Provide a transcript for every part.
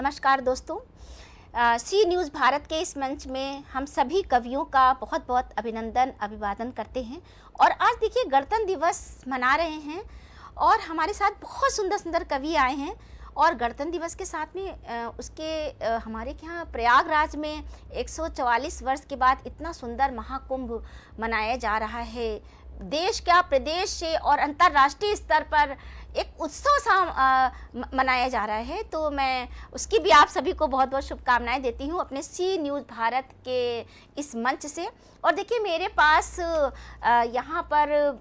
नमस्कार दोस्तों। सी न्यूज़ भारत के इस मंच में हम सभी कवियों का बहुत बहुत अभिवादन करते हैं। और आज देखिए गणतंत्र दिवस मना रहे हैं और हमारे साथ बहुत सुंदर सुंदर कवि आए हैं। और गणतंत्र दिवस के साथ में हमारे यहाँ प्रयागराज में 144 वर्ष के बाद इतना सुंदर महाकुंभ मनाया जा रहा है। देश क्या प्रदेश से और अंतर्राष्ट्रीय स्तर पर एक उत्सव सा मनाया जा रहा है। तो मैं उसकी भी आप सभी को बहुत बहुत शुभकामनाएं देती हूँ अपने सी न्यूज़ भारत के इस मंच से। और देखिए मेरे पास यहाँ पर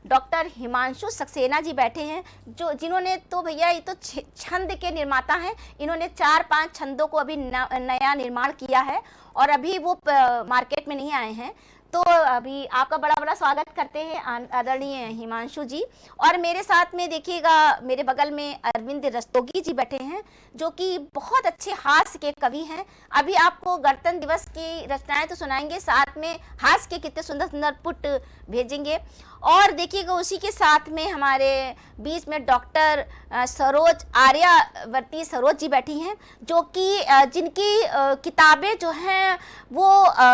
डॉक्टर हिमांशु सक्सेना जी बैठे हैं, जिन्होंने तो भैया ये तो छंद के निर्माता हैं। इन्होंने 4-5 छंदों को अभी नया निर्माण किया है और अभी वो मार्केट में नहीं आए हैं। तो अभी आपका बड़ा बड़ा स्वागत करते हैं आदरणीय हिमांशु जी। और मेरे साथ में देखिएगा मेरे बगल में अरविंद रस्तोगी जी बैठे हैं, जो कि बहुत अच्छे हास्य के कवि हैं। अभी आपको गणतंत्र दिवस की रचनाएं तो सुनाएंगे, साथ में हास्य के कितने सुंदर सुंदर पुट भेजेंगे। और देखिएगा उसी के साथ में हमारे बीच में डॉक्टर सरोज आर्यावर्ती सरोज जी बैठी हैं, जो कि जिनकी किताबें जो हैं वो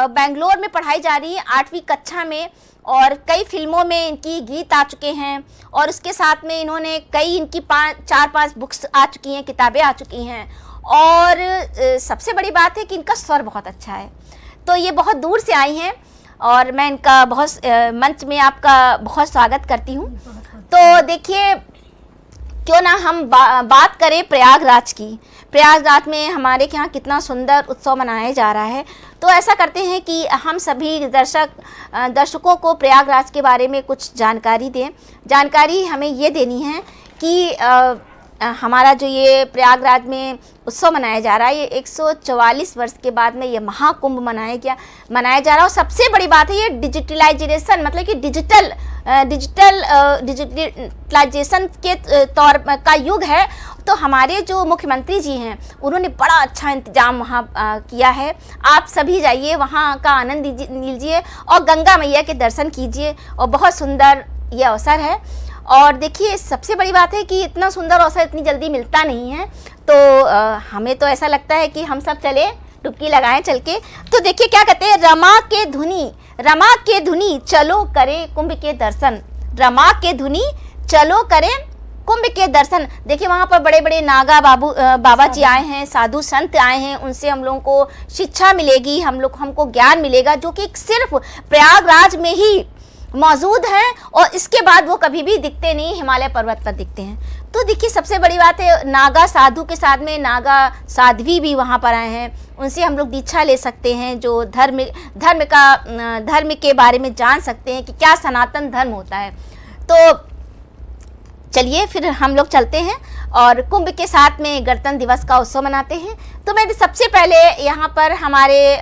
बेंगलोर में पढ़ाई जा रही हैं 8वीं कक्षा में, और कई फिल्मों में इनकी गीत आ चुके हैं। और उसके साथ में इन्होंने कई इनकी 4-5 बुक्स आ चुकी हैं, किताबें आ चुकी हैं। और सबसे बड़ी बात है कि इनका स्वर बहुत अच्छा है। तो ये बहुत दूर से आई हैं और मैं इनका बहुत मंच में आपका बहुत स्वागत करती हूँ। तो देखिए क्यों ना हम बात करें प्रयागराज की। प्रयागराज में हमारे यहाँ कितना सुंदर उत्सव मनाया जा रहा है। तो ऐसा करते हैं कि हम सभी दर्शकों को प्रयागराज के बारे में कुछ जानकारी दें। जानकारी हमें ये देनी है कि हमारा जो ये प्रयागराज में उत्सव मनाया जा रहा है, ये 144 वर्ष के बाद में ये महाकुंभ मनाया जा रहा है। और सबसे बड़ी बात है ये डिजिटलाइजेशन, मतलब कि डिजिटलाइजेशन के तौर का युग है। तो हमारे जो मुख्यमंत्री जी हैं उन्होंने बड़ा अच्छा इंतजाम वहाँ किया है। आप सभी जाइए, वहाँ का आनंद लीजिए और गंगा मैया के दर्शन कीजिए। और बहुत सुंदर ये अवसर है। और देखिए सबसे बड़ी बात है कि इतना सुंदर अवसर इतनी जल्दी मिलता नहीं है। तो हमें तो ऐसा लगता है कि हम सब चले डुबकी लगाएं चल के। तो देखिए क्या कहते हैं, रमा के धुनी चलो करें कुंभ के दर्शन। रमा के धुनी चलो करें कुंभ के दर्शन। देखिए वहाँ पर बड़े बड़े नागा बाबा जी आए हैं, साधु संत आए हैं। उनसे हम लोगों को शिक्षा मिलेगी, हमको ज्ञान मिलेगा, जो कि सिर्फ प्रयागराज में ही मौजूद हैं। और इसके बाद वो कभी भी दिखते नहीं, हिमालय पर्वत पर दिखते हैं। तो देखिए सबसे बड़ी बात है, नागा साधु के साथ में नागा साध्वी भी वहाँ पर आए हैं। उनसे हम लोग दीक्षा ले सकते हैं, जो धर्म के बारे में जान सकते हैं कि क्या सनातन धर्म होता है। तो चलिए फिर हम लोग चलते हैं और कुंभ के साथ में गणतंत्र दिवस का उत्सव मनाते हैं। तो मैं सबसे पहले यहाँ पर हमारे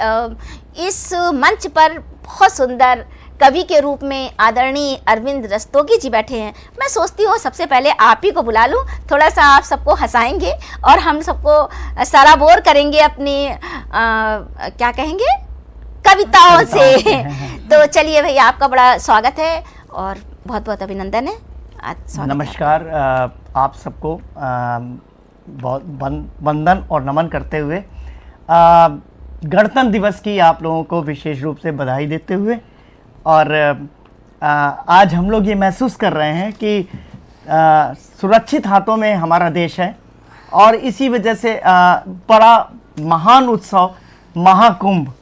इस मंच पर बहुत सुंदर कवि के रूप में आदरणीय अरविंद रस्तोगी जी बैठे हैं। मैं सोचती हूँ सबसे पहले आप ही को बुला लूँ, थोड़ा सा आप सबको हंसाएंगे और हम सबको सराबोर करेंगे अपनी क्या कहेंगे कविताओं से। तो चलिए भैया आपका बड़ा स्वागत है और बहुत बहुत अभिनंदन है। नमस्कार आप सबको बहुत वंदन और नमन करते हुए गणतंत्र दिवस की आप लोगों को विशेष रूप से बधाई देते हुए, और आज हम लोग ये महसूस कर रहे हैं कि सुरक्षित हाथों में हमारा देश है। और इसी वजह से बड़ा महान उत्सव महाकुंभ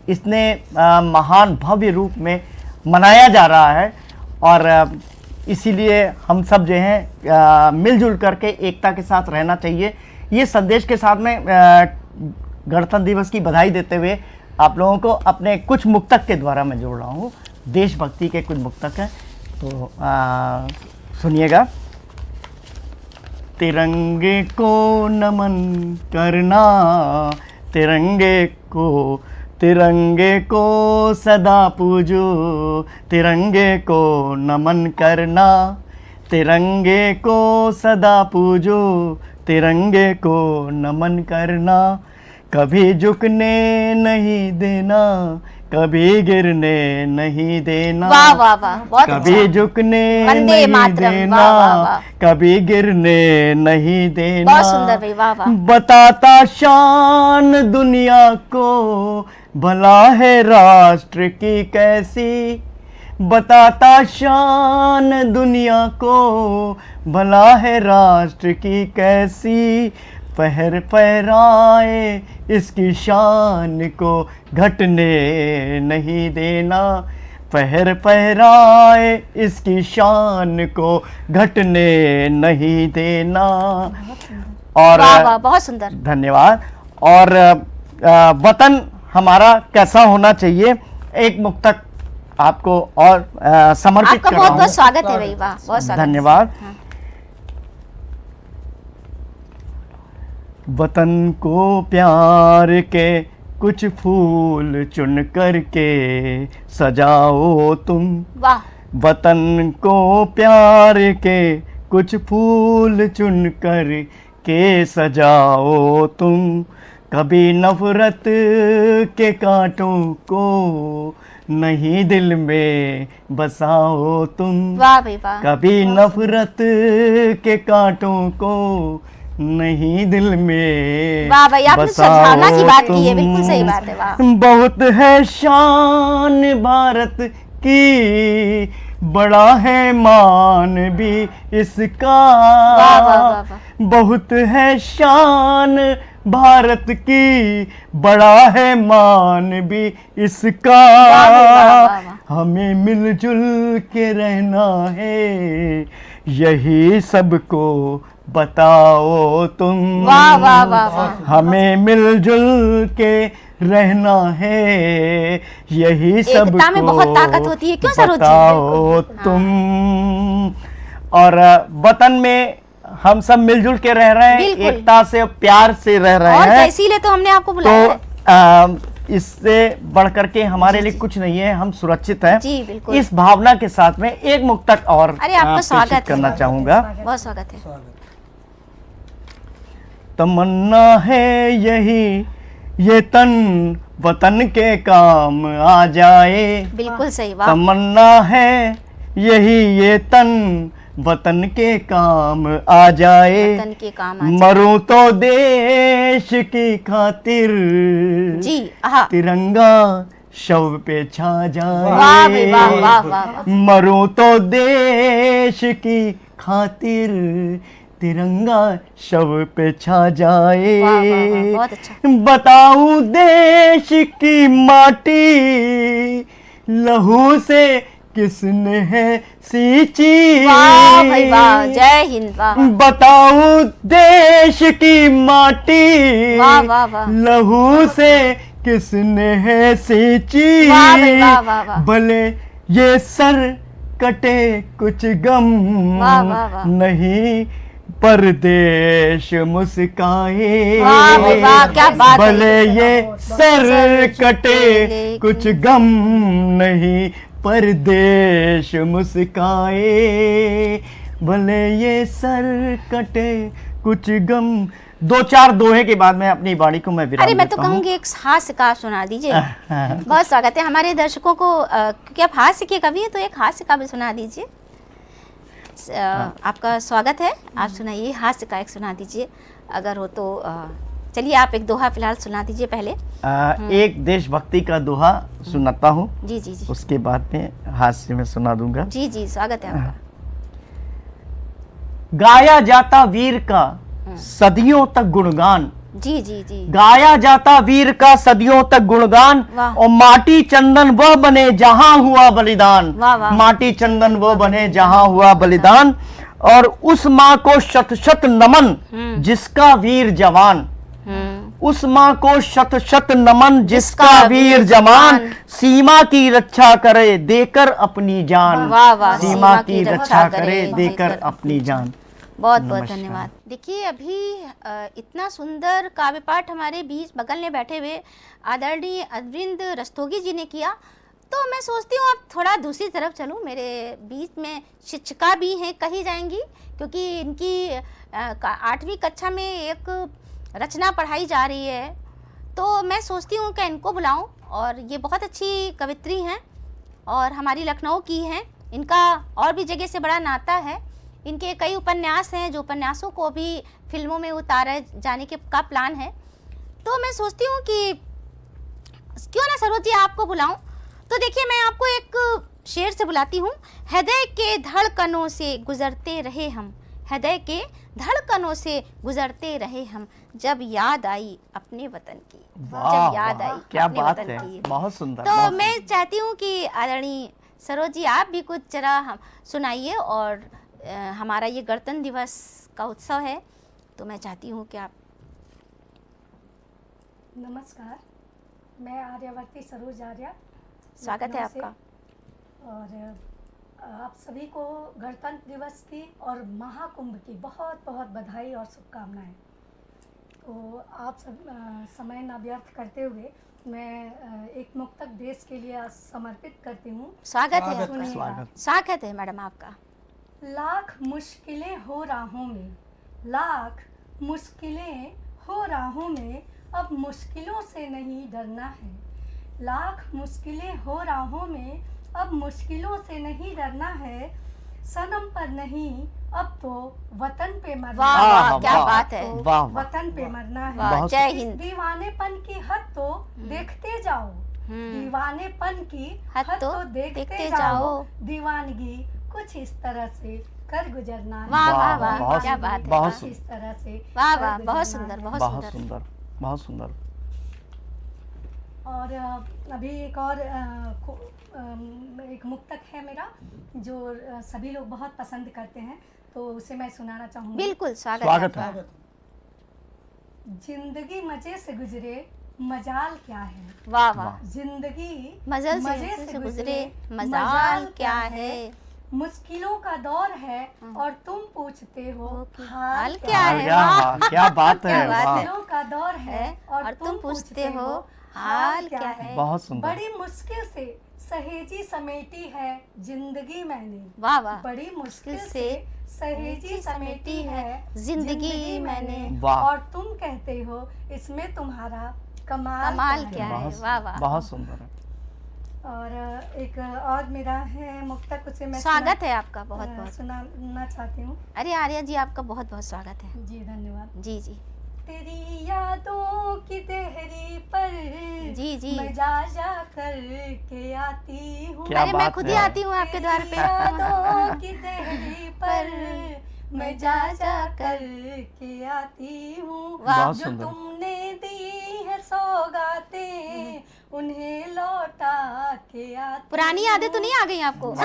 इसने महान भव्य रूप में मनाया जा रहा है। और इसीलिए हम सब जो हैं मिलजुल करके एकता के साथ रहना चाहिए। ये संदेश के साथ में गणतंत्र दिवस की बधाई देते हुए आप लोगों को अपने कुछ मुक्तक के द्वारा मैं जोड़ रहा हूँ। देशभक्ति के कुछ मुक्तक हैं, तो सुनिएगा। तिरंगे को नमन करना, तिरंगे को सदा पूजो, तिरंगे को नमन करना, तिरंगे को सदा पूजो, तिरंगे को नमन करना। कभी झुकने नहीं देना, कभी गिरने नहीं देना, वाह वाह वाह, बहुत कभी अच्छा। झुकने वंदे नहीं मातरम, देना, वाह वाह वाह, कभी गिरने नहीं देना। बहुत सुंदर भाई, वाह वाह। बताता शान दुनिया को, भला है राष्ट्र की कैसी, बताता शान दुनिया को, भला है राष्ट्र की कैसी। पहर पहराए इसकी शान को, घटने नहीं देना, पहर पहराए इसकी शान को, घटने नहीं देना। और वाह वाह, बहुत सुंदर। धन्यवाद। और वतन हमारा कैसा होना चाहिए, एक मुक्तक आपको और समर्पित आपका कर बहुत रहा बहुत हूं। स्वागत है भाई, वाह, बहुत स्वागत। धन्यवाद। हाँ। वतन को प्यार के कुछ फूल चुन करके सजाओ तुम, वाह, वतन को प्यार के कुछ फूल चुन कर के सजाओ तुम। कभी नफरत के कांटों को नहीं दिल में बसाओ तुम, वाह भाई वाह, कभी नफरत के कांटों को नहीं दिल में वाह भाई, आपने बसाओ सद्भावना की बात की है, तुम। बिल्कुल सही बात है, वाह। बहुत है शान भारत की, बड़ा है मान भी इसका, वाह वाह वाह वाह, बहुत है शान भारत की, बड़ा है मान भी इसका। वाह वाह वाह, हमें मिलजुल के रहना है, यही सबको बताओ तुम। वाह वाह वाह वाह, हमें मिलजुल के रहना है, यही सबको एकता में बहुत ताकत होती है, क्यों सरोज जी? बताओ तुम। और वतन में हम सब मिलजुल के रह रहे हैं, बिल्कुल। एकता से प्यार से रह रहे और हैं। इसीलिए तो हमने आपको बुलाया है। तो इससे बढ़ करके हमारे लिए कुछ नहीं है, हम सुरक्षित हैं। जी बिल्कुल। इस भावना के साथ में एक मुक्तक और अरे आपका प्रेषित स्वागत है। करना चाहूंगा। बहुत स्वागत है। तमन्ना है यही ये तन वतन के काम आ जाए, बिल्कुल सही, वाह। तमन्ना है यही ये तन वतन के काम आ जाए। वतन के काम आ जाए। मरूं तो देश की खातिर, जी, आहा, तिरंगा शव पे छा जाए। वाह भाई वाह वाह वाह वाह, मरूं तो देश की खातिर, तिरंगा शव पे छा जाए। वाह वाह वाह, बहुत अच्छा। बताऊं देश की माटी, लहू से किसने है सींची। वाह भाई वाह, जय हिंद, वाह। बताऊं देश की माटी, वाह वाह वाह, लहू से किसने है सींची। वाह भाई वाह वाह वाह, भले ये सर कटे कुछ गम वाह वाह वाह, नहीं, परदेश मुस्काए। वाह भाई वाह, क्या बात है। भले ये सर कटे कुछ गम नहीं, परदेश मुस्काए। भले ये सर कटे कुछ गम। दो चार दोहे के बाद में अपनी वाणी को मैं विराम अरे मैं तो देता हूं। कहूंगी एक हास्य काव्य सुना दीजिए। बहुत स्वागत है हमारे दर्शकों को, क्योंकि आप हास्य के कवि हैं, तो एक हास्य काव्य सुना दीजिए। आपका स्वागत है, आप सुनाइए, हास्य का एक सुना दीजिए अगर हो तो। चलिए आप एक दोहा फिलहाल सुना दीजिए पहले। एक देशभक्ति का दोहा सुनाता हूँ, जी जी जी, उसके बाद में हास्य में सुना दूंगा। जी जी, स्वागत है आपका। गाया जाता वीर का सदियों तक गुणगान, जी जी जी, गाया जाता वीर का सदियों तक गुणगान, वाह। और माटी चंदन वह बने जहां हुआ बलिदान। वाह वाह, माटी चंदन वह बने जहां हुआ बलिदान, और उस माँ को शत शत नमन जिसका वीर जवान। उस माँ को शत शत नमन जिसका वीर जवान, सीमा की रक्षा करे देकर अपनी जान। वाह वाह, सीमा की रक्षा करे देकर अपनी जान। बहुत बहुत नमस्कार। धन्यवाद। देखिए अभी इतना सुंदर काव्य पाठ हमारे बीच बगल में बैठे हुए आदरणीय अरविंद रस्तोगी जी ने किया, तो मैं सोचती हूँ अब थोड़ा दूसरी तरफ चलूँ। मेरे बीच में शिक्षिका भी हैं कही जाएंगी, क्योंकि इनकी 8वीं कक्षा में एक रचना पढ़ाई जा रही है, तो मैं सोचती हूँ कि इनको बुलाऊं, और ये बहुत अच्छी कवित्री हैं और हमारी लखनऊ की हैं। इनका और भी जगह से बड़ा नाता है। इनके कई उपन्यास हैं जो उपन्यासों को भी फिल्मों में उतारे जाने के का प्लान है। तो मैं सोचती हूँ कि क्यों ना सरोज जी आपको बुलाऊं। तो देखिए, मैं आपको एक शेर से बुलाती हूँ। हृदय के धड़कनों से गुजरते रहे हम, हृदय के धड़कनों से गुजरते रहे हम, जब याद आई अपने वतन की, वाह, जब याद वाह, आई क्या अपने बात वतन है, की। बहुत सुंदर। तो बहुत मैं सुंदर। चाहती हूँ कि आदरणीय सरोज जी आप भी कुछ जरा हम सुनाइए। और हमारा ये गणतंत्र दिवस का उत्सव है, तो मैं चाहती हूँ कि आप। नमस्कार, मैं आर्यावर्ती सरोज आर्या, स्वागत है लखनऊ से। आपका। और आप सभी को गणतंत्र दिवस की और महाकुंभ की बहुत बहुत बधाई और शुभकामनाएं। तो आप सब समय न व्यर्थ करते हुए मैं एक मुक्तक देश के लिए समर्पित करती हूँ। स्वागत है आपका। सुनिएगा। स्वागत है मैडम आपका। लाख मुश्किलें हो राहों में, लाख मुश्किलें हो राहों में, अब मुश्किलों से नहीं डरना है। लाख मुश्किलें हो राहों में, अब मुश्किलों से नहीं डरना है। सनम पर नहीं, अब तो वतन पे मरना वाह, है। वाह, क्या अब बात है। तो वाह, वाह। वतन पे मरना है। वाह, बहुत जय इस हिंद। दीवानेपन की हद तो देखते जाओ, दीवानेपन की हद तो देखते जाओ। दीवानगी कुछ इस तरह से कर गुजरना है। वाह, वाह, वाह, वाह, बहुत क्या सुंदर, बात है। बहुत कुछ सुंदर। इस तरह से वाह, कर वाह, बहुत गुजरना सुंदर, है। बहुत बहुत सुंदर। सुंदर, बहुत सुंदर। और अभी एक और एक मुक्तक है मेरा जो सभी लोग बहुत पसंद करते हैं, तो उसे मैं सुनाना चाहूँगी। बिल्कुल, स्वागत स्वागत है है। आपका। जिंदगी मजे से गुजरे, मजाल क्या है। वाह, वाह। जिंदगी मजे से गुजरे, मजाल क्या है। मुश्किलों का दौर है और तुम पूछते हो हाल क्या क्या है। है। वाह। क्या बात है, क्या बात है। वाह। मुश्किलों का दौर है और तुम पूछते हो हाल क्या है। बहुत सुंदर। बड़ी मुश्किल से सहेजी समेटी है जिंदगी मैंने। वाह, वाह। बड़ी मुश्किल से सहेजी समेटी है जिंदगी मैंने। वाह। और तुम कहते हो इसमें तुम्हारा कमाल कमाल क्या क्या है। है। बहुत वाह, वाह। बहुत सुंदर है। और एक और मेरा है मुक्तक, उसे मैं स्वागत है आपका बहुत बहुत। सुनाना चाहती हूँ। अरे आर्या जी आपका बहुत बहुत स्वागत है। जी धन्यवाद। जी जी तेरी यादों की देहरी पर जी जी। मैं जा जा कर के आती हूँ। क्या अरे मैं बात खुद ही है। आती हूँ आपके द्वार तेरी पे। यादों की देहरी पर मैं जा जा कर के आती हूँ। वाह। बहुत जो सुंदर। तुमने दी है सौगातें उन्हें लौटा के आती पुरानी यादें तो हूँ। नहीं आ गई आपको।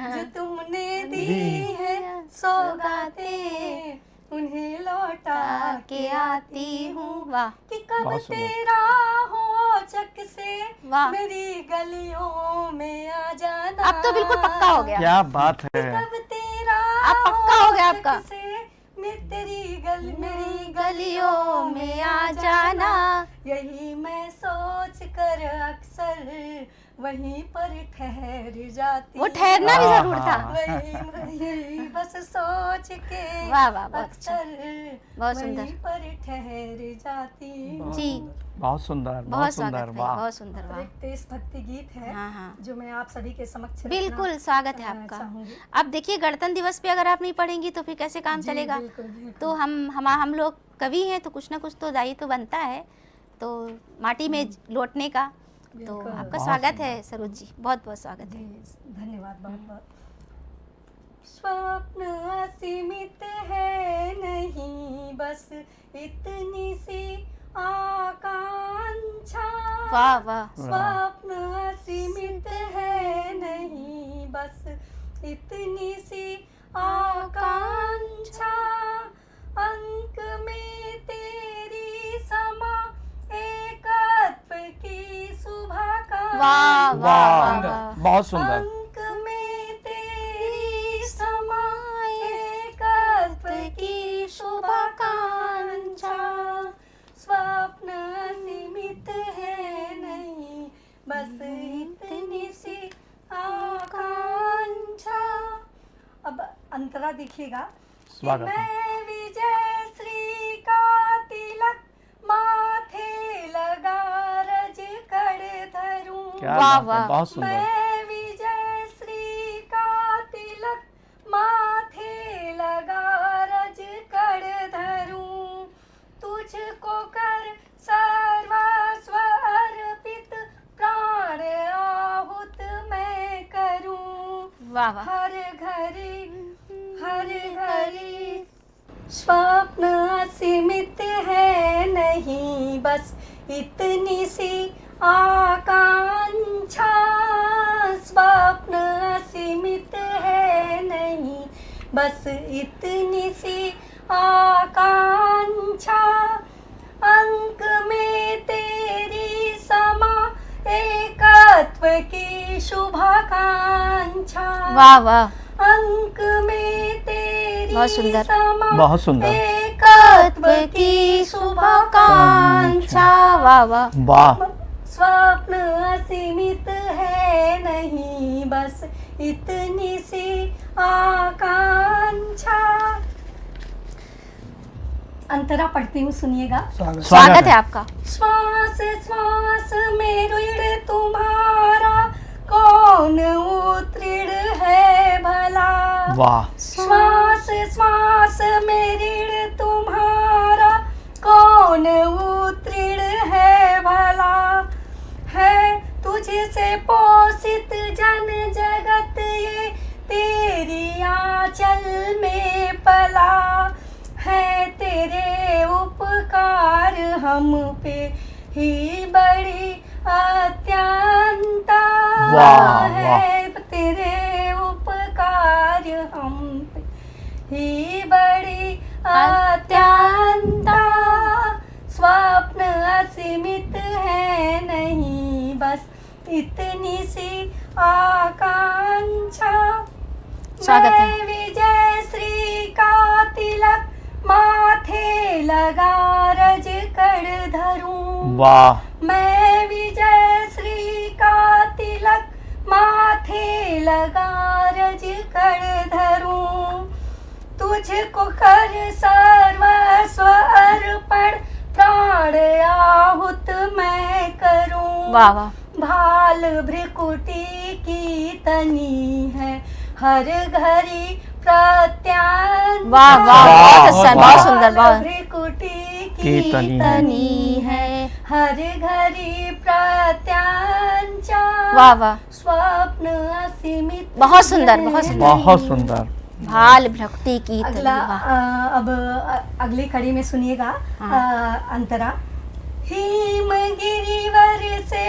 जो तुमने दी है सौगातें उन्हें लौटा के आती हूँ। वाह। कि कब बहुत सुंदर। तेरा हो चक से वाह। मेरी गलियों में आ जाना। अब तो बिल्कुल पक्का हो गया। क्या बात है। कब तेरा अब पक्का हो गया चक आपका। से मेरी मेरी गलियों में आ जाना। यही मैं सोच कर अक्सर वहीं पर ठहर जाती। वो ठहरना भी जरूर था। वही बस सोच के वाह, वाह, बहुत अच्छा। अक्सर बहुत सुंदर। वहीं पर ठहर जाती हूँ। जी बहुत सुंदर, बहुत बहुत सुंदर। स्वागत है। वाह। बहुत सुंदर। और वाह। एक देशभक्ति गीत है हाँ हाँ जो मैं आप सभी के समक्ष रखना, बिल्कुल स्वागत है आपका। चाहूंगी। अब देखिए, गणतंत्र दिवस पे अगर आप नहीं पढ़ेंगी तो फिर कैसे काम जी, चलेगा। बिल्कुल, बिल्कुल। तो हम लोग कवि हैं, तो कुछ ना कुछ तो दायित्व तो बनता है, तो माटी में लौटने का। तो बिल्कुल। आपका बहुत स्वागत सुंदर। है सरोज जी, बहुत बहुत स्वागत जी है। धन्यवाद बहुत बहुत। स्वप्न असीमित है नहीं बस इतनी सी आकांक्षा। वाह वाह। स्वप्न असीमित है नहीं बस इतनी सी आकांक्षा। अंक में तेरी समा एकत्व की शुभाकांक्षा। वाह वाह वाह, वाह। बहुत सुंदर। अंक में तेरी समा एकत्व की शुभाकांक्षा। स्वप्न सीमित है नहीं बस इतनी सी आकांक्षा। अब अंतरा देखिएगा कि स्वागत है। मैं विजय श्री का तिलक माँ क्या वाह, बात है, वाह। बहुत सुंदर। मैं विजय श्री का तिलक माथे लगा रज कर धरूं, तुझको कर सर्वस्व अर्पित प्राण आहुत मैं करूं। वाह वाह। हर घड़ी स्वप्न असीमित है नहीं, बस इतनी सी आकांक्षा। स्वप्न असीमित है नहीं, बस इतनी सी आकांक्षा। अंक में तेरी समा एकत्व की शुभाकांक्षा। वाह वाह। अंक में तेरी बहुत सुंदर। समा बहुत सुंदर। एकत्व की शुभाकांक्षा। वाह वाह। वाह। स्वप्न असीमित है नहीं, बस इतनी सी आकांक्षा। अंतरा पढ़ती हूँ, सुनिएगा। स्वागत है आपका। श्वास श्वास में ऋण तुम्हारा कौन उत्तीर्ण है भला। वाह। श्वास श्वास में ऋण तुम्हारा कौन उत्तीर्ण है भला। है तुझसे पोषित जन जगत ये तेरी आंचल में पला। है तेरे उपकार हम पे ही बड़ी अत्यंता। वाह, है तेरे उपकार हम पे ही बड़ी अत्यंता। स्वप्न असीमित है नहीं, बस इतनी सी आकांक्षा। स्वागत है। मैं विजय श्री का तिलक माथे लगा रज कर धरूं। वाह। मैं विजय श्री का तिलक माथे लगा रज कर धरूं। तुझको कर सर्वस्व अर्पण प्राण आहुत मैं करूं। वाह वाह। भाल भ्रिकुटी की तनी है हर घड़ी प्रत्यान। वाह वाह। बहुत अच्छा, वाह। बहुत सुंदर। बहुत भ्रिकुटी की की तनी तनी है हर घड़ी प्रत्यांचा। वाह वाह। स्वप्न असीमित बहुत सुंदर, बहुत है सुंदर। बहुत सुंदर। भाल भक्ति की अगला तलवार। अब अगली कड़ी में सुनिएगा। अंतरा। हिमगिरिवर से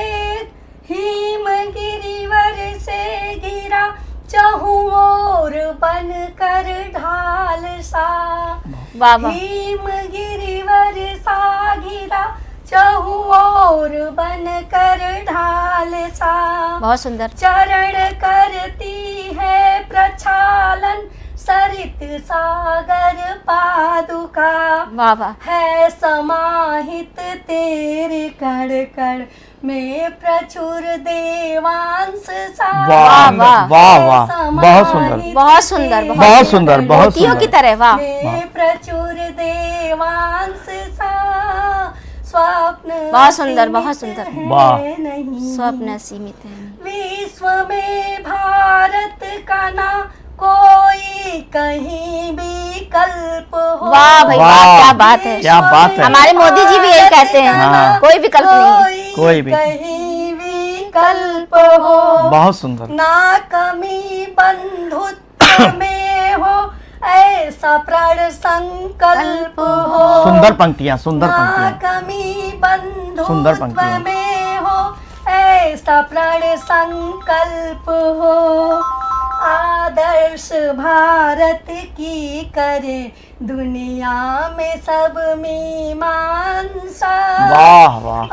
गिरा चहुं ओर बन कर ढाल सा। वाह वाह। हिमगिरिवर सा गिरा चहुं ओर बन कर ढाल सा। बहुत सुंदर। चरण करती है प्रक्षालन सरित सागर पादुका। वाह वाह। है समाहित तेरे कण कण में प्रचुर देवांश सा। वाह वाह। वाह वाह। बहुत सुंदर। बहुत सुंदर। बहुत सुंदर, बहुत मोतियों सुंदर। की तरह। वाह। में प्रचुर देवांश सा। स्वप्न बहुत सुंदर, बहुत असीमित सुंदर। है वाह। नहीं। स्वप्न सीमित है। विश्व में भारत का ना कोई कहीं भी कल्प हो। वाह भाई वाह, वाह। क्या बात है। क्या बात है। हमारे मोदी जी भी यही कहते हैं। हाँ। कोई विकल्प नहीं है। कोई भी। कहीं भी कल्प हो। बहुत सुंदर। ना कमी बंधुत्व में हो ऐसा प्रण संकल्प हो। सुंदर पंक्तियां, सुंदर ना पंक्तियां। कमी सुंदर बंधुत्व पंक्तियां। में हो ऐसा प्रण संकल्प हो। आदर्श भारत की करे दुनिया में सब मीमांसा। वाह वाह।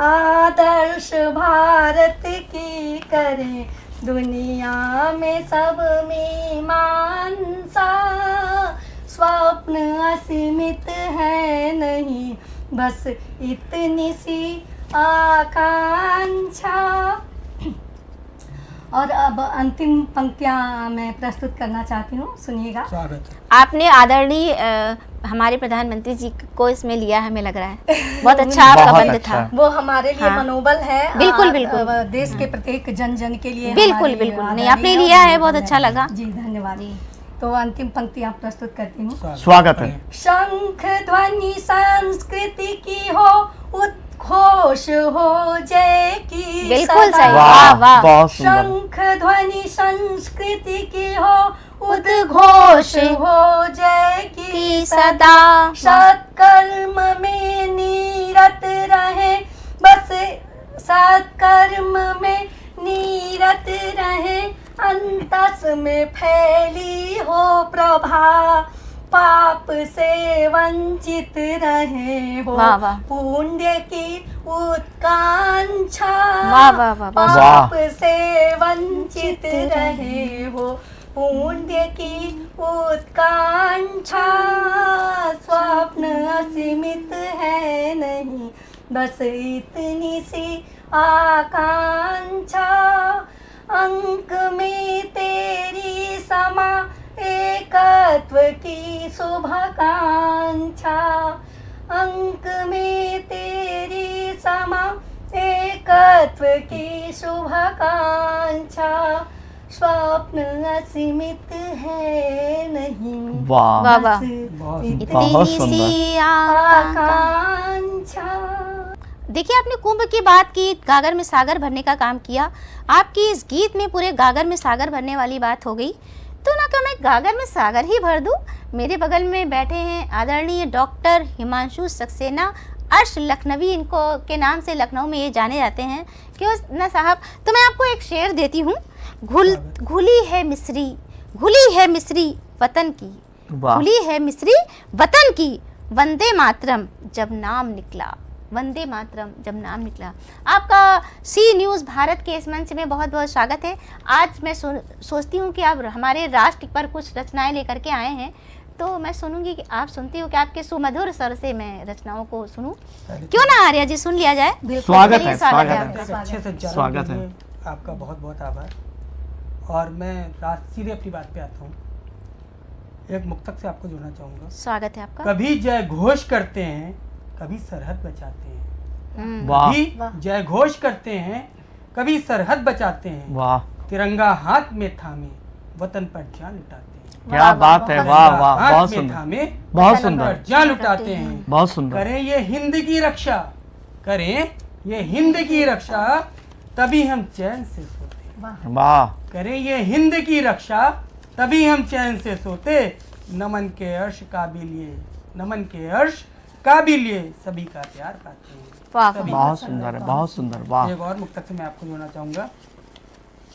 आदर्श भारत की करे दुनिया में सब मीमांसा। स्वप्न असीमित है नहीं, बस इतनी सी आकांक्षा। और अब अंतिम पंक्तियां मैं प्रस्तुत करना चाहती हूँ, सुनिएगा। आपने आदरणीय हमारे प्रधानमंत्री जी को इसमें लिया हमें लग रहा है। बहुत अच्छा आपका बहुत बंद अच्छा। था। वो हमारे लिए हाँ। मनोबल है। बिल्कुल, बिल्कुल। देश के प्रत्येक जन जन के लिए बिल्कुल, हमारी बिल्कुल। नहीं, आदरणीय आपने और लिया है, मनोबल बहुत अच्छा लगा। जी, धन्यवाद। जी। तो अंतिम पंक्ति आप प्रस्तुत करती हूँ। स्वागत है। शंख ध्वनि संस्कृति की हो, उद्घोष हो जय की बिल्कुल सदा। सही। वाह, वाह। बहुत सुंदर। शंख ध्वनि संस्कृति की हो, उद्घोष हो जय की की सदा। सदा। सत्कर्म में नीरत रहे, बस सत्कर्म में नीरत रहे, अंतस में फैली हो प्रभा, पाप से वंचित रहे हो, वाह, वाह। पुण्य की उत्कांक्षा, वाह, वाह, वाह, वाह। पाप से वंचित रहे हो, पुण्य की उत्कांक्षा, स्वप्न असीमित है नहीं, बस इतनी सी आकांक्षा, अंक में तेरी समा एकत्व की शुभाकांक्षा, अंक में तेरी समा एकत्व की शुभाकांक्षा, स्वप्न असीमित है नहीं, वाह। वाह, वाह। बस बहुत इतनी सुंदर। सी आकांक्षा। आकांक्षा। देखिए, आपने कुंभ की बात की, गागर में सागर भरने का काम किया। आपकी इस गीत में पूरे गागर में सागर भरने वाली बात हो गई, तो ना क्या मैं गागर में सागर ही भर दूं। मेरे बगल में बैठे हैं आदरणीय डॉक्टर हिमांशु सक्सेना, अर्श लखनवी इनको के नाम से लखनऊ में ये जाने जाते हैं। क्यों ना साहब, तो मैं आपको एक शेर देती हूँ। घुली है मिस्री, घुली है मिस्री वतन की, वाह। खुली है मिस्री वतन की, वंदे मातरम जब नाम निकला, वंदे मातरम जब नाम निकला। आपका सी न्यूज़ भारत के इस मंच में बहुत बहुत स्वागत है। आज मैं सोचती हूँ कि आप हमारे राष्ट्र पर कुछ रचनाएं लेकर के आए हैं, तो मैं सुनूंगी कि आप सुनती हो कि आपके सुमधुर स्वर से मैं रचनाओं को सुनूं। क्यों ना आर्या जी, सुन लिया जाए। स्वागत चलिए, है, स्वागत है। आपका। अच्छे से जाने स्वागत के है। लिए आपका बहुत बहुत आभार। और मैं सीधे अपनी बात पे आता हूँ। एक मुक्तक से आपको जोड़ना चाहूँगा। स्वागत है आपका। कभी जय घोष करते हैं, कभी सरहद बचाते हैं, वाह। कभी जय घोष करते हैं, कभी सरहद बचाते हैं, वाह, तिरंगा हाथ में थामे वतन पर जान लुटाते हैं, क्या बात है। वाह वाह, हाथ बहुत में सुंदर, थामे बहुत वतन सुंदर, पर जान लुटाते हैं। बहुत सुंदर। करें ये हिंद की रक्षा, करें ये हिंद की रक्षा, तभी हम चैन से सोते हैं। वाह। करें ये हिंद की रक्षा, तभी हम चैन से सोते, नमन के अर्श काबिलिए, नमन के अर्श काबिलिए, सभी का प्यार पाते हैं। वाह, सभी वाह। बहुत सुंदर है, बहुत सुंदर। वाह। एक और मुक्तक से मैं आपको जोड़ना चाहूँगा।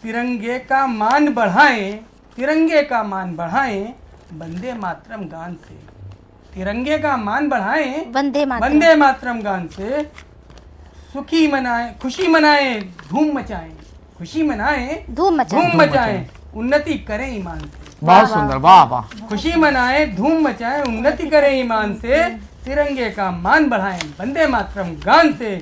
तिरंगे का मान बढ़ाएं, तिरंगे का मान बढ़ाएं, वंदे मातरम गान से, तिरंगे का मान बढ़ाएं, वंदे मातरम। वंदे मातरम गान से, सुखी मनाएं, खुशी मनाएं, धूम मचाएं, खुशी मनाएं, धूम मचाएं। धूम मचाएं, उन्नति करें ईमान से, बहुत सुंदर। वाह वाह। खुशी मनाएं, धूम मचाएं, उन्नति करें ईमान से, तिरंगे का मान बढ़ाएं, वंदे मातरम गान से,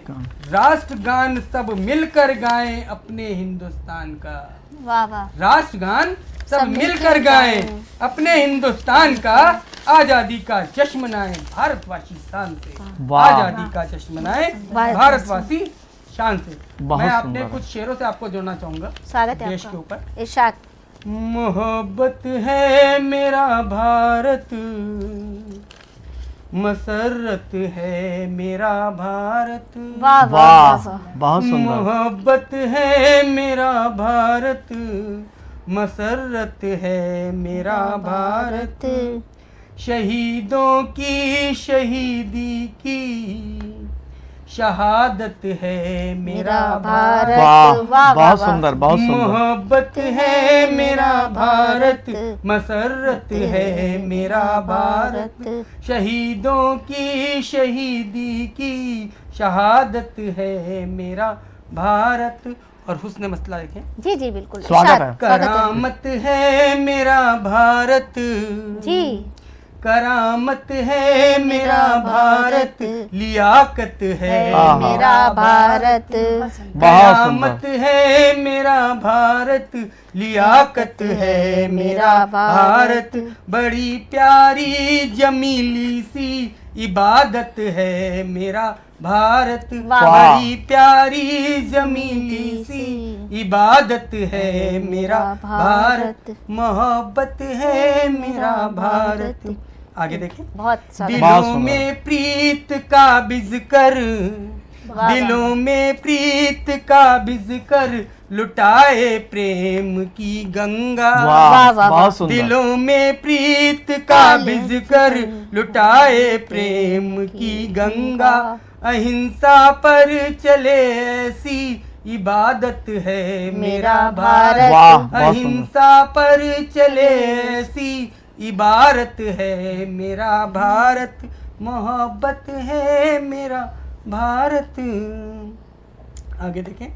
राष्ट्र गान सब मिलकर गाएं अपने हिंदुस्तान का, वाह वाह। राष्ट्र गान सब सब मिलकर मिलकर गाएं गाएं अपने हिंदुस्तान का, आजादी का जश्न मनाएं भारतवासी शान से, वाह। आजादी का जश्न मनाएं भारतवासी शान से। बहुत मैं अपने सुंदर। कुछ शेरों से आपको जोड़ना चाहूंगा स्वागत है देश के आपका। ऊपर। इरशाद। मोहब्बत है मेरा भारत, मसरत है मेरा भारत, वाह वाह वाह, वाह। बहुत सुंदर। मोहब्बत है मेरा भारत, मसरत है मेरा भारत, शहीदों की शहीदी की शहादत है मेरा भारत, वाह, बहुत सुंदर, बहुत सुंदर। मोहब्बत है मेरा भारत, मसरत है मेरा भारत, शहीदों की शहीदी की शहादत है मेरा भारत। और हुस्न मसला देखें, जी जी बिल्कुल। स्वागत इरशाद, है। स्वागत है। करामत है मेरा भारत, जी। करामत है मेरा भारत, लियाकत है मेरा भारत। करामत है मेरा भारत, लियाकत है मेरा भारत। बड़ी प्यारी जमीली सी इबादत है मेरा भारत। बड़ी प्यारी जमीली सी इबादत है मेरा भारत। मोहब्बत है मेरा भारत। आगे देखिए। बहुत सारा दिलों में प्रीत का बिज कर, दिलों में प्रीत का बिज कर, लुटाए प्रेम की गंगा। वाह बहुत सुंदर। दिलों में प्रीत का बिज कर, लुटाए प्रेम की गंगा। अहिंसा पर चले ऐसी इबादत है मेरा भारत। वाह बहुत सुंदर। अहिंसा पर चले ऐसी इबारत है मेरा भारत। मोहब्बत है मेरा भारत। आगे देखें।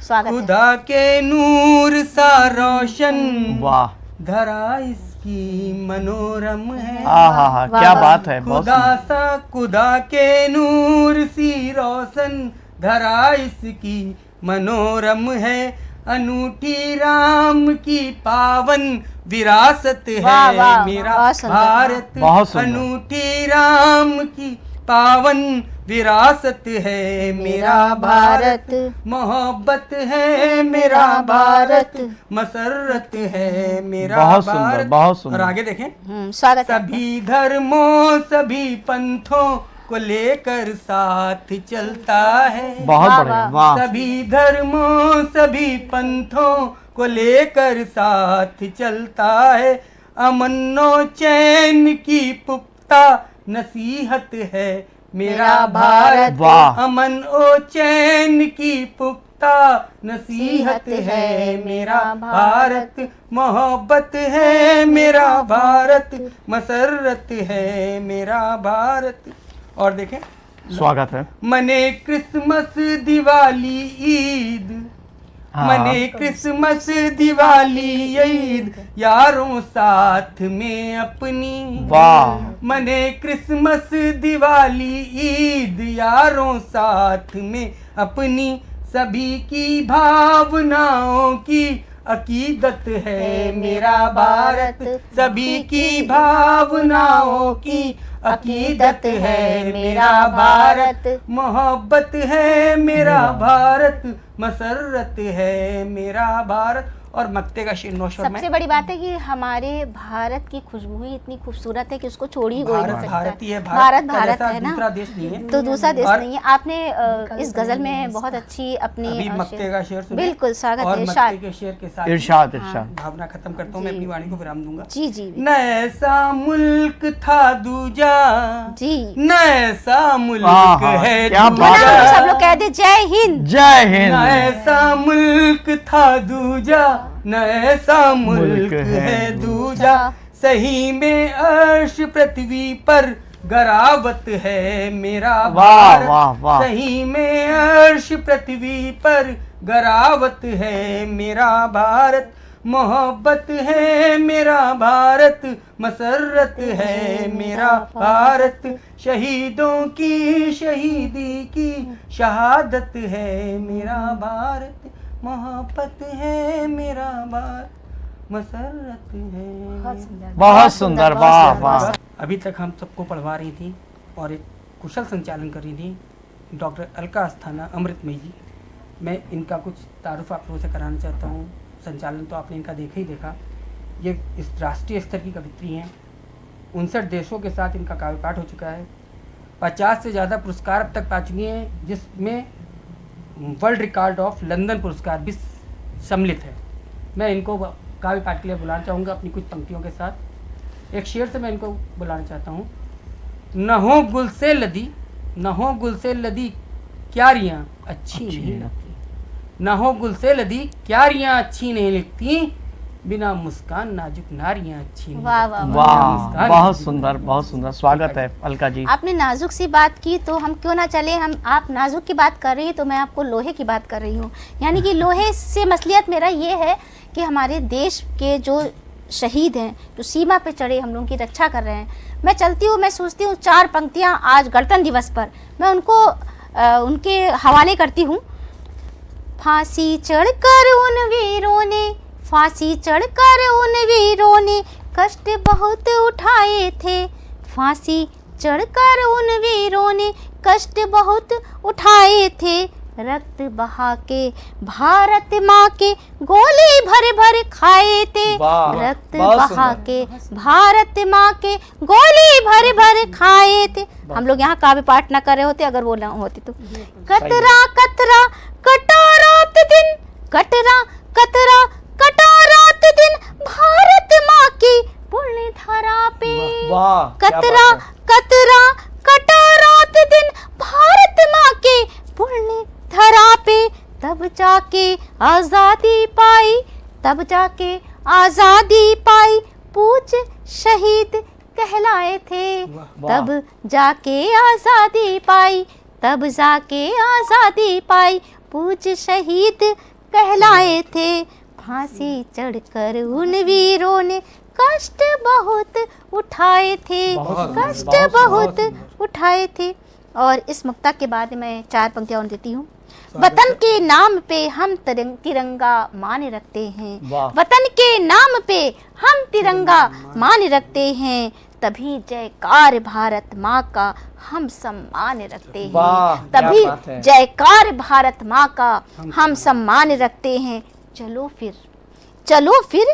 स्वागत है। खुदा के नूर सा रोशन, वाह धरा इसकी मनोरम है। हाँ क्या बात है, बहुत सुंदर। खुदा के नूर सी रोशन, धरा इसकी मनोरम है। अनूठी राम की पावन विरासत वाह, है वाह, मेरा बहुत सुंदर। भारत। बहुत सुंदर। अनूठी राम की पावन विरासत है मेरा भारत। मोहब्बत है मेरा भारत, मसरत है मेरा बहुत सुंदर, भारत। बहुत सुंदर। और आगे देखें। स्वागत है। सभी धर्मों सभी पंथों को लेकर साथ चलता है। बहुत वाह, बढ़िया, वाह। वाह। सभी धर्मों सभी पंथों को लेकर साथ चलता है। अमनो चैन की पुख्ता नसीहत है मेरा भारत। वाह। अमन ओ चैन की पुख्ता नसीहत है मेरा भारत। मोहब्बत है मेरा भारत, मसरत है मेरा भारत। और देखें। स्वागत है। मने क्रिसमस दिवाली ईद, हाँ। मने क्रिसमस दिवाली ईद, यारों साथ में अपनी। वाह। मने क्रिसमस दिवाली ईद, यारों साथ में अपनी। सभी की भावनाओं की अकीदत है मेरा भारत। सभी की भावनाओं की अकीदत है मेरा भारत। मोहब्बत है मेरा भारत, मसरत है मेरा भारत। और मक्ते का शेर नौशर में। सबसे बड़ी बात है कि हमारे भारत की खुशबू ही इतनी खूबसूरत है कि उसको छोड़ ही कोई नहीं भारत सकता। भारत ही है। भारत का भारत जैसा है ना, दूसरा देश नहीं है। तो दूसरा देश और नहीं है। आपने इस गजल में बहुत अच्छी अपनी अभी मक्ते का शेर सुने। बिल्कुल स्वागत और है। मक्ते के शेर के साथ इरशाद इरशाद। भावना खत्म करता हूँ मैं, अपनी वाणी को विराम दूंगा। जी जी न ऐसा मुल्क था दूजा, जी। न ऐसा मुल्क हाँ, है क्या क्यों बात ना है। हम सब लोग कह दे जय हिंद। जय हिंद। न ऐसा मुल्क था दूजा, न ऐसा मुल्क है दूजा। सही में अर्श पृथ्वी पर गरावत है मेरा वाह, भारत। वाह, वाह। सही में अर्श पृथ्वी पर गरावत है मेरा भारत। मोहब्बत है मेरा भारत, मसरत है मेरा भारत। शहीदों की शहीदी की शहादत है मेरा भारत। मोहब्बत है मेरा भारत, मसरत है। बहुत सुंदर, वाह वाह। अभी तक हम सबको पढ़वा रही थी और एक कुशल संचालन कर रही थी डॉक्टर अलका अस्थाना अमृतमयी जी। मैं इनका कुछ तारुफ आप लोगों से कराना चाहता हूँ। संचालन तो आपने इनका देखा ही देखा। ये इस राष्ट्रीय स्तर की कवित्री हैं। 59 देशों के साथ इनका काव्य पाठ हो चुका है। 50 से ज़्यादा पुरस्कार अब तक पा चुकी हैं, जिसमें वर्ल्ड रिकॉर्ड ऑफ लंदन पुरस्कार भी सम्मिलित है। मैं इनको काव्य पाठ के लिए बुलाना चाहूँगा अपनी कुछ पंक्तियों के साथ। एक शेर से मैं इनको बुलाना चाहता हूँ। न हो गुल से लदी, न हो गुल से लदी क्यारियाँ अच्छी नहीं लगती। न हो गुल से लदी क्यारियाँ अच्छी नहीं लगती, बिना मुस्कान नाजुक नारियाँ अच्छी नहीं वाह, लगती। वाह, बिना वाह मुस्कान बहुत नाजुक सुंदर, नारियाँ बहुत अच्छी सुंदर। नहीं स्वागत लगती। है अलका जी। आपने नाजुक सी बात की तो हम क्यों ना चले। हम आप नाजुक की बात कर रही हैं तो मैं आपको लोहे की बात कर रही हूँ। यानी कि लोहे से मसलियत मेरा ये है कि हमारे देश के जो शहीद हैं, जो सीमा पे चढ़े हम लोगों की रक्षा कर रहे हैं। मैं चलती हूँ, मैं सोचती हूँ 4 पंक्तियाँ आज गणतंत्र दिवस पर मैं उनको उनके हवाले करती हूँ। फांसी चढ़कर उन वीरों ने, फांसी चढ़कर उन वीरों ने कष्ट बहुत उठाए थे, फांसी चढ़कर उन वीरों ने कष्ट बहुत उठाए थे, रक्त बहा के भारत माँ के गोली भर भर खाए थे, रक्त बहा के भारत माँ के गोली भर भर खाए थे। हम लोग यहाँ काव्य पाठ ना कर रहे होते अगर वो ना होती तो। कतरा कतरा कटा रात दिन, कतरा कतरा कटा रात दिन भारत माँ की पुण्य धरा पे, कतरा कतरा कटा रात दिन भारत माँ के पुण्य धरा पे, तब जाके आजादी पाई, तब जाके आजादी पाई, पूछ शहीद कहलाए थे, तब जाके आजादी पाई, तब जाके आजादी पाई, पूछ शहीद कहलाए थे, फांसी चढ़कर उन वीरों ने कष्ट बहुत उठाए थे, कष्ट बहुत उठाए थे। और इस मुक्ता के बाद मैं 4 पंक्तियां और देती हूँ। वतन के नाम पे हम तिरंगा मान रखते हैं, वतन के नाम पे हम तिरंगा मान रखते हैं, तभी जयकार भारत माँ का हम सम्मान रखते हैं, तभी जयकार भारत माँ का हम सम्मान रखते हैं। चलो फिर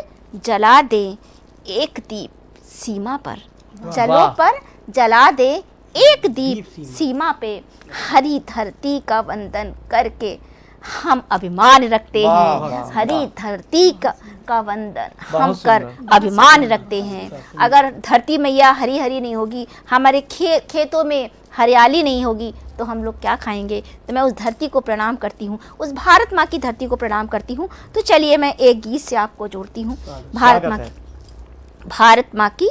जला दे एक दीप सीमा पर, चलो पर जला दे एक दीप सीमा पे, हरी धरती का वंदन करके हम अभिमान रखते हैं, हरी धरती का वंदन हम कर अभिमान रखते हैं। अगर धरती मैया हरी हरी नहीं होगी, हमारे खेतों में हरियाली नहीं होगी तो हम लोग क्या खाएंगे। तो मैं उस धरती को प्रणाम करती हूँ, उस भारत माँ की धरती को प्रणाम करती हूँ। तो चलिए मैं एक गीत से आपको जोड़ती हूँ। भारत माँ की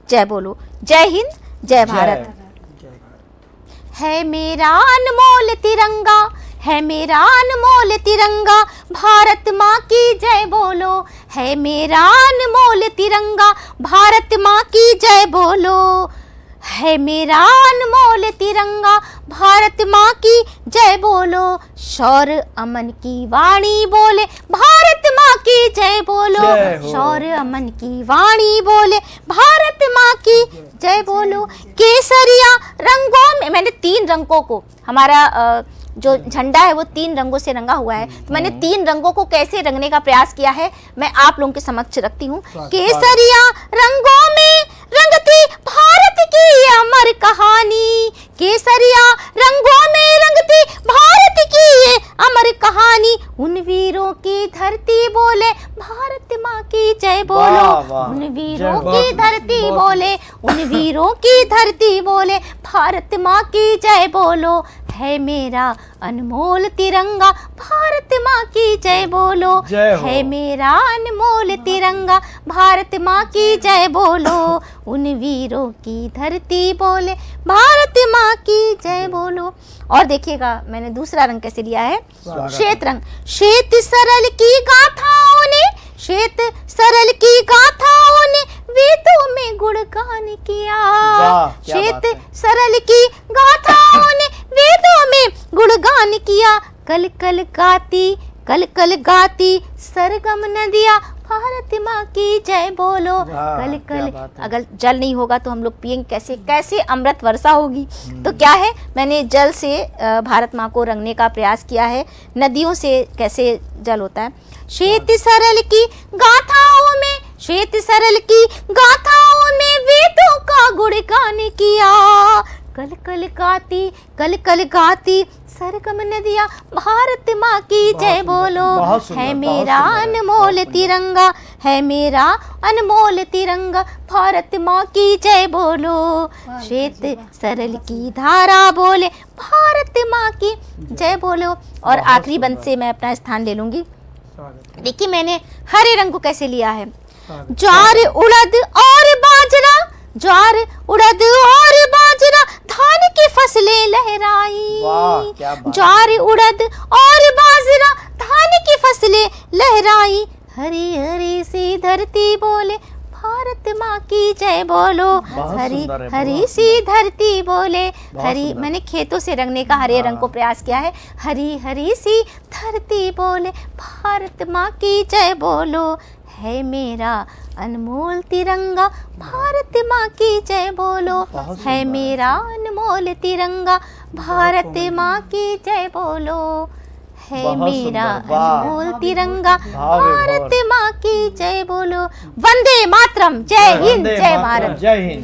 जय बोलो। जय हिंद, जय भारत। है मेरा अनमोल तिरंगा, है मेरा अनमोल तिरंगा, भारत माँ की जय बोलो। है मेरा अनमोल तिरंगा, भारत माँ की जय बोलो। है मेरा अनमोल तिरंगा, भारत माँ की जय बोलो। शौर्य अमन की वाणी बोले, भारत माँ की जय बोलो। शौर्य अमन की वाणी बोले, भारत माँ की जय बोलो। केसरिया रंगों में, मैंने 3 रंगों को, हमारा जो झंडा है वो 3 रंगों से रंगा हुआ है, तो मैंने 3 रंगों को कैसे रंगने का प्रयास किया है मैं आप लोगों के समक्ष रखती हूँ। केसरिया रंगों में रंगती भारत की अमर कहानी, केसरिया रंगों में रंगती भारत की ये अमर कहानी। उन वीरों की धरती बोले, भारत माँ की जय बोलो। उन वीरों की धरती बोले, उन वीरों की धरती बोले, भारत माँ की जय बोलो। है मेरा अनमोल तिरंगा, भारत माँ की जय बोलो। है मेरा अनमोल तिरंगा, भारत माँ की जय बोलो। उन वीरों की धरती बोले, भारत माँ की जय बोलो। और देखिएगा मैंने दूसरा रंग कैसे लिया है, श्वेत रंग। श्वेत सरल की गाथाओं ने, श्वेत सरल की गाथाओं ने वेदों में गुणगान किया। श्वेत सरल की गाथाओं ने वेदों में गुणगान किया। कल कल गाती सरगम नदिया, भारत माँ की जय बोलो। कल कल, अगर जल नहीं होगा तो हम लोग पिएंगे कैसे, कैसे अमृत वर्षा होगी। तो क्या है, मैंने जल से भारत माँ को रंगने का प्रयास किया है, नदियों से कैसे जल होता है। श्वेत सरल की गाथाओं में, श्वेत सरल की गाथाओं में वेदों का गुणगान किया। कल कल गाती सरगम नदिया, भारत माँ की जय बोलो। है मेरा अनमोल तिरंगा, है मेरा अनमोल तिरंगा, भारत माँ की जय बोलो। श्वेत सरल की धारा बोले, भारत माँ की जय बोलो। और आखिरी बंद से मैं अपना स्थान ले लूंगी। देखिए मैंने हरे रंग को कैसे लिया है। ज्वार उड़द और बाजरा, ज्वार उड़द और बाजरा, धान की फसलें लहराई। ज्वार उड़द और बाजरा, धान की फसलें लहराई। हरी हरी सी धरती बोले, भारत माँ की जय बोलो। बहुत हरी सुंदर है, हरी बहुत सी धरती बोले, बहुत हरी सुंदर। मैंने खेतों से रंगने का हरे रंग को प्रयास किया है। हरी हरी सी धरती बोले, भारत माँ की जय बोलो। है मेरा अनमोल तिरंगा, भारत माँ की जय बोलो। बहुत है सुंदर। मेरा अनमोल तिरंगा, भारत कोमल माँ की जय बोलो। है बहुत मेरा सुंदर, वाह। अनमोल तिरंगा, भाव है, भारत भाव। माँ की जय बोलो। वंदे मातरम, जय हिंद, वंदे जय मातरम, भारत। जय हिंद।